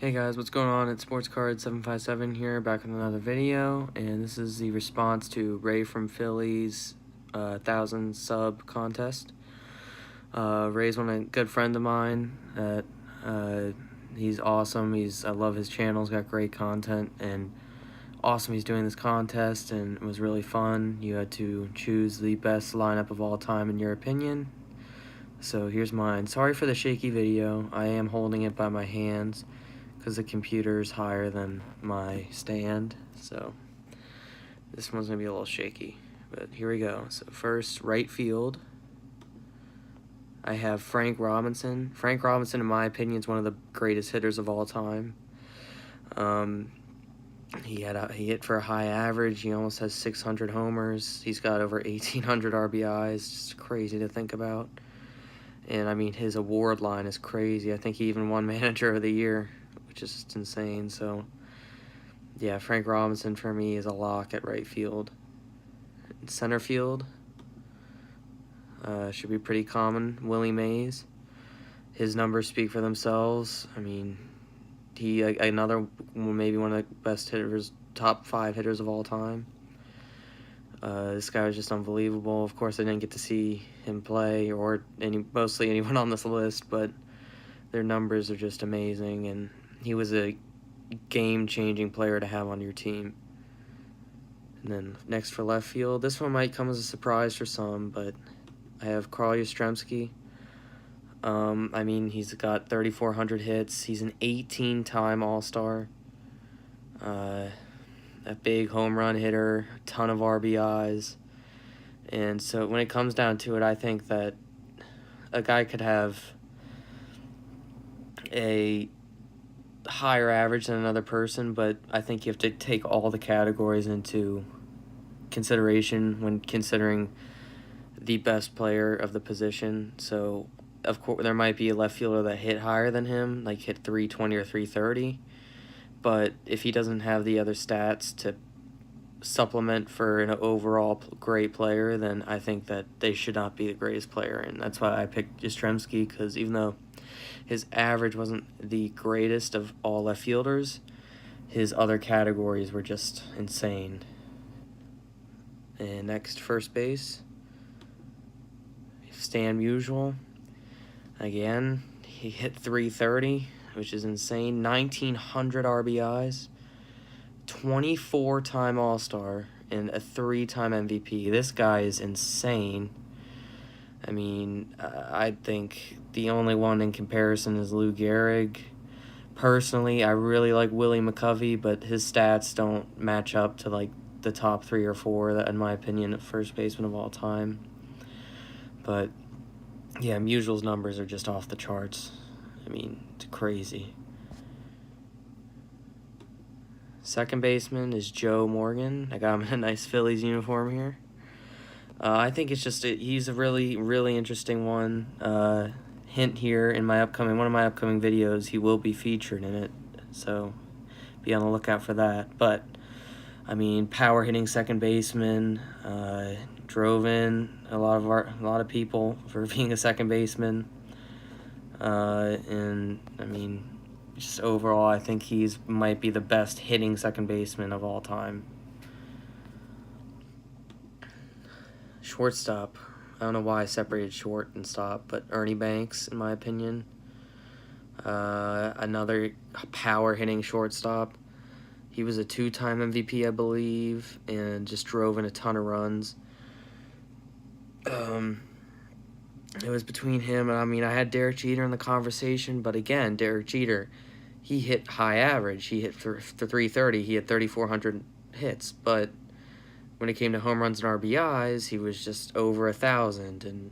Hey guys, what's going on? It's SportsCard757 here, back with another video, and this is the response to Ray from Philly's 1,000 sub contest. Ray's a good friend of mine. He's awesome. I love his channel. He's got great content, and awesome. He's doing this contest, and it was really fun. You had to choose the best lineup of all time in your opinion. So here's mine. Sorry for the shaky video. I am holding it by my hands because the computer's higher than my stand, so this one's gonna be a little shaky, but here we go. So first, right field, I have Frank Robinson. Frank Robinson, in my opinion, is one of the greatest hitters of all time. He hit for a high average. He almost has 600 homers. He's got over 1,800 RBIs. Just crazy to think about. And I mean, his award line is crazy. I think he even won Manager of the Year, which is just insane. So yeah, Frank Robinson for me is a lock at right field. Center field should be pretty common. Willie Mays. His numbers speak for themselves. I mean, another maybe one of the best hitters, top 5 hitters of all time. This guy was just unbelievable. Of course, I didn't get to see him play or mostly anyone on this list, but their numbers are just amazing, and he was a game-changing player to have on your team. And then next for left field, this one might come as a surprise for some, but I have Carl Yastrzemski. I mean, he's got 3,400 hits. He's an 18-time All-Star. A big home run hitter, a ton of RBIs. And so when it comes down to it, I think that a guy could have a higher average than another person, but I think you have to take all the categories into consideration when considering the best player of the position. So of course there might be a left fielder that hit higher than him, like hit 320 or 330, but if he doesn't have the other stats to supplement for an overall great player, then I think that they should not be the greatest player. And that's why I picked Yastrzemski, because even though his average wasn't the greatest of all left fielders, his other categories were just insane. And next, first base, Stan Musial. Again, he hit 330, which is insane. 1,900 RBIs, 24-time All-Star, and a 3-time MVP. This guy is insane. I mean, I think the only one in comparison is Lou Gehrig. Personally, I really like Willie McCovey, but his stats don't match up to like the top 3 or 4, that, in my opinion, first baseman of all time. But yeah, Musial's numbers are just off the charts. I mean, it's crazy. Second baseman is Joe Morgan. I got him in a nice Phillies uniform here. I think it's just he's a really, really interesting one. Hint here, in one of my upcoming videos, he will be featured in it, so be on the lookout for that. But I mean, power hitting second baseman, drove in a lot of people for being a second baseman, and I mean, just overall, I think might be the best hitting second baseman of all time. Shortstop. I don't know why I separated short and stop, but Ernie Banks, in my opinion. Another power-hitting shortstop. He was a 2-time MVP, I believe, and just drove in a ton of runs. It was between him and, I mean, I had Derek Jeter in the conversation, but again, Derek Jeter, he hit high average. He hit for 330. He had 3,400 hits, but when it came to home runs and RBIs, he was just over 1,000, and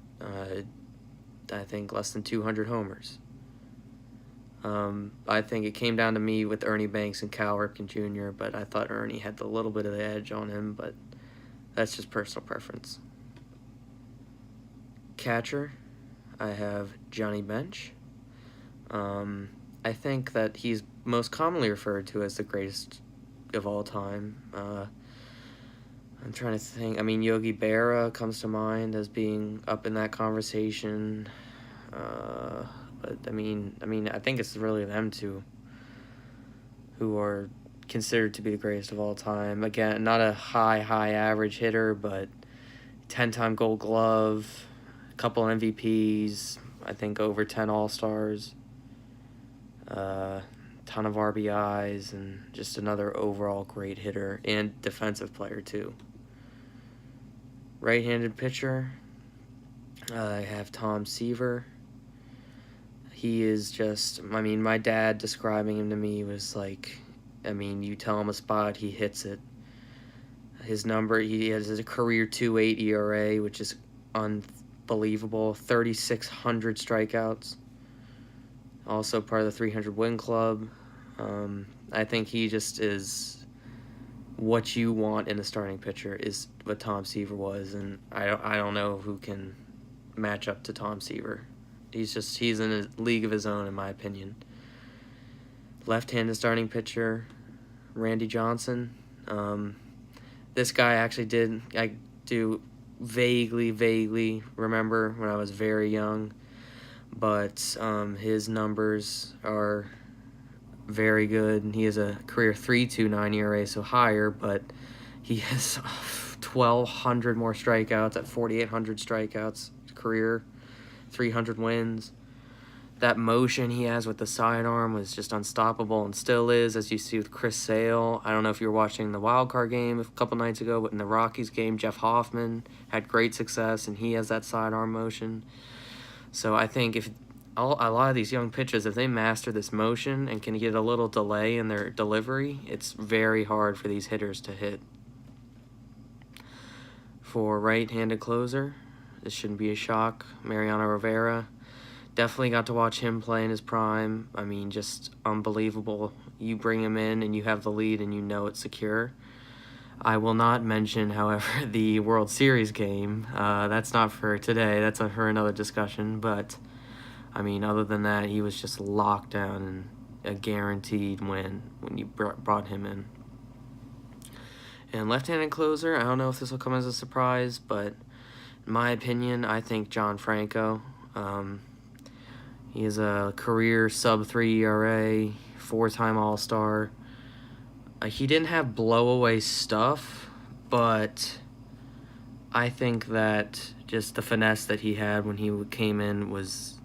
I think less than 200 homers. I think it came down to me with Ernie Banks and Cal Ripken Jr., but I thought Ernie had a little bit of the edge on him, but that's just personal preference. Catcher, I have Johnny Bench. I think that he's most commonly referred to as the greatest of all time. I'm trying to think. I mean, Yogi Berra comes to mind as being up in that conversation. But I mean, I think it's really them two. who are considered to be the greatest of all time. Again, not a high average hitter, but 10-time Gold Glove, a couple MVPs, I think over 10 All-Stars, ton of RBIs, and just another overall great hitter and defensive player too. Right-handed pitcher, I have Tom Seaver. He is just, I mean, my dad describing him to me was like, I mean, you tell him a spot, he hits it. His number, he has a career 2.8 ERA, which is unbelievable. 3,600 strikeouts. Also part of the 300 win club. I think he just is what you want in a starting pitcher is what Tom Seaver was, and I don't know who can match up to Tom Seaver. He's in a league of his own, in my opinion. Left-handed starting pitcher, Randy Johnson. This guy actually I do vaguely remember when I was very young, but his numbers are very good. He has a career 3.29 ERA, so higher, but he has 1,200 more strikeouts at 4,800 strikeouts career, 300 wins. That motion he has with the sidearm was just unstoppable and still is, as you see with Chris Sale. I don't know if you were watching the wild card game a couple nights ago, but in the Rockies game, Jeff Hoffman had great success, and he has that sidearm motion. So I think if a lot of these young pitchers, if they master this motion and can get a little delay in their delivery, it's very hard for these hitters to hit. For right-handed closer, this shouldn't be a shock, Mariano Rivera. Definitely got to watch him play in his prime. I mean, just unbelievable. You bring him in and you have the lead and you know it's secure. I will not mention, however, the World Series game. That's not for today. That's for another discussion. But, I mean, other than that, he was just locked down and a guaranteed win when you brought him in. And left-handed closer, I don't know if this will come as a surprise, but in my opinion, I think John Franco. He has a career sub-3 ERA, 4-time All-Star. He didn't have blowaway stuff, but I think that just the finesse that he had when he came in was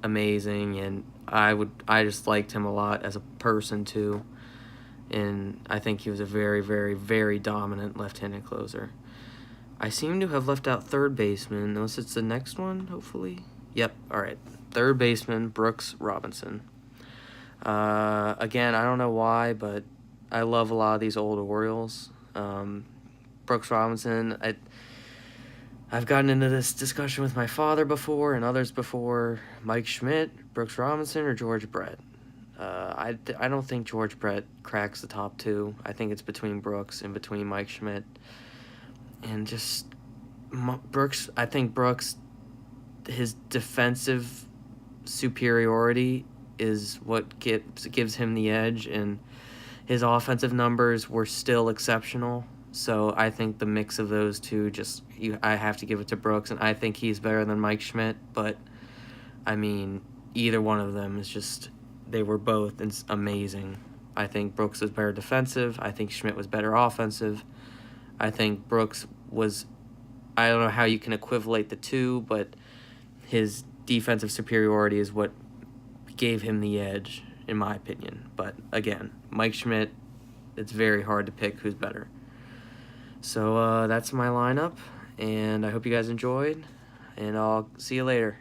amazing, and I just liked him a lot as a person too. And I think he was a very, very, very dominant left-handed closer. I seem to have left out third baseman, unless it's the next one, hopefully. Yep, all right. Third baseman, Brooks Robinson. Again, I don't know why, but I love a lot of these old Orioles. Brooks Robinson, I've gotten into this discussion with my father before and others before. Mike Schmidt, Brooks Robinson, or George Brett. I don't think George Brett cracks the top two. I think it's between Brooks and between Mike Schmidt. And just Brooks, I think Brooks, his defensive superiority is what gives him the edge, and his offensive numbers were still exceptional. So I think the mix of those two, I have to give it to Brooks, and I think he's better than Mike Schmidt. But I mean, either one of them is just, they were both amazing. I think Brooks was better defensive. I think Schmidt was better offensive. I think Brooks was, I don't know how you can equivalate the two, but his defensive superiority is what gave him the edge, in my opinion. But again, Mike Schmidt, it's very hard to pick who's better. So that's my lineup, and I hope you guys enjoyed, and I'll see you later.